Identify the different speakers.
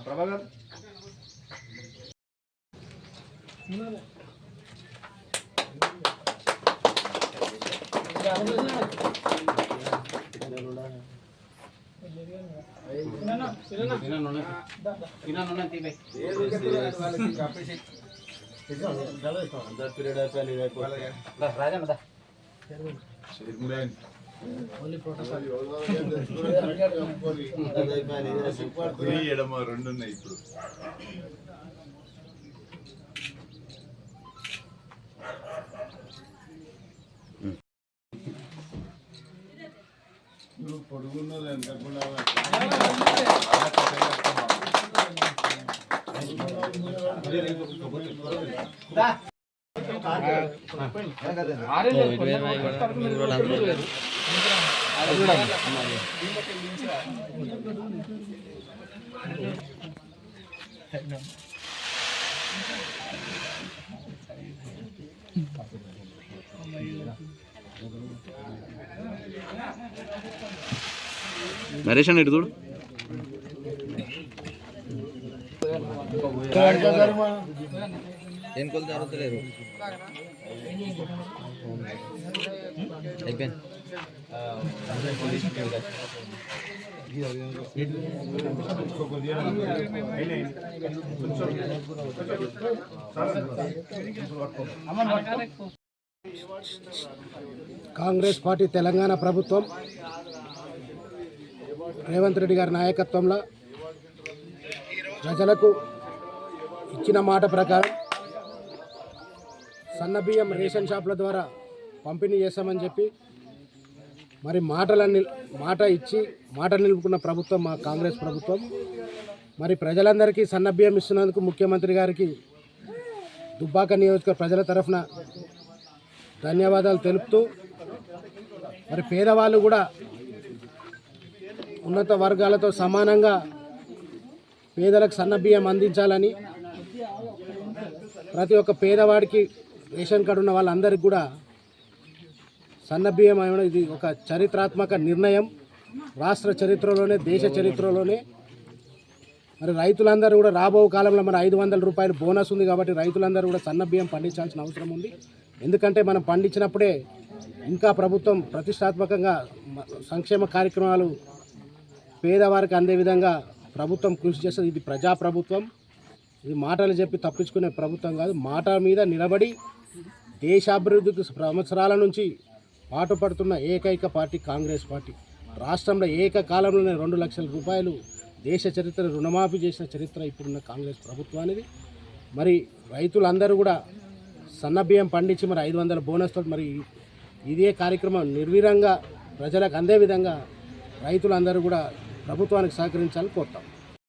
Speaker 1: ప్రభాకర్ ఎడమ రెండు ఉన్నాయి ఇప్పుడు. పొడుగున్నది ఎంతకుండా
Speaker 2: నరేష్ ఇటు చూడు. ఏం కొలు జరుగుతలేరు అయిపోయింది.
Speaker 3: కాంగ్రెస్ పార్టీ తెలంగాణ ప్రభుత్వం రేవంత్ రెడ్డి గారి నాయకత్వంలో ప్రజలకు ఇచ్చిన మాట ప్రకారం సన్నబియ్యం రేషన్ షాపుల ద్వారా పంపిణీ చేస్తామని చెప్పి మరి మాట ఇచ్చి మాట నిలుపుకున్న ప్రభుత్వం మా కాంగ్రెస్ ప్రభుత్వం. మరి ప్రజలందరికీ సన్నబియ్యం ఇస్తున్నందుకు ముఖ్యమంత్రి గారికి దుబ్బాక నియోజకవర్గ ప్రజల తరఫున ధన్యవాదాలు తెలుపుతూ, మరి పేదవాళ్ళు కూడా ఉన్నత వర్గాలతో సమానంగా పేదలకు సన్నబియ్యం అందించాలని, ప్రతి ఒక్క పేదవాడికి రేషన్ కార్డు ఉన్న వాళ్ళందరికీ కూడా సన్నబియ్యం అనేది ఇది ఒక చరిత్రాత్మక నిర్ణయం. రాష్ట్ర చరిత్రలోనే, దేశ చరిత్రలోనే మరి రైతులందరూ కూడా రాబో కాలంలో మన 500 రూపాయలు బోనస్ ఉంది కాబట్టి రైతులందరూ కూడా సన్నబియ్యం పండించాల్సిన అవసరం ఉంది. ఎందుకంటే మనం పండించినప్పుడే ఇంకా ప్రభుత్వం ప్రతిష్టాత్మకంగా సంక్షేమ కార్యక్రమాలు పేదవారికి అందే విధంగా ప్రభుత్వం కృషి చేస్తుంది. ఇది ప్రజాప్రభుత్వం. ఇది మాటలు చెప్పి తప్పించుకునే ప్రభుత్వం కాదు. మాట మీద నిలబడి దేశాభివృద్ధికి సంవత్సరాల నుంచి పాటుపడుతున్న ఏకైక పార్టీ కాంగ్రెస్ పార్టీ. రాష్ట్రంలో ఏకకాలంలోనే 2 లక్షల రూపాయలు దేశ చరిత్ర రుణమాఫీ చేసిన చరిత్ర ఇప్పుడున్న కాంగ్రెస్ ప్రభుత్వానికి. మరి రైతులందరూ కూడా సన్నబియ్యం పండించి మరి 500 బోనస్తో మరి ఇదే కార్యక్రమం నిర్వీర్యంగా ప్రజలకు అందే విధంగా రైతులందరూ కూడా ప్రభుత్వానికి సహకరించాలని కోరుతాం.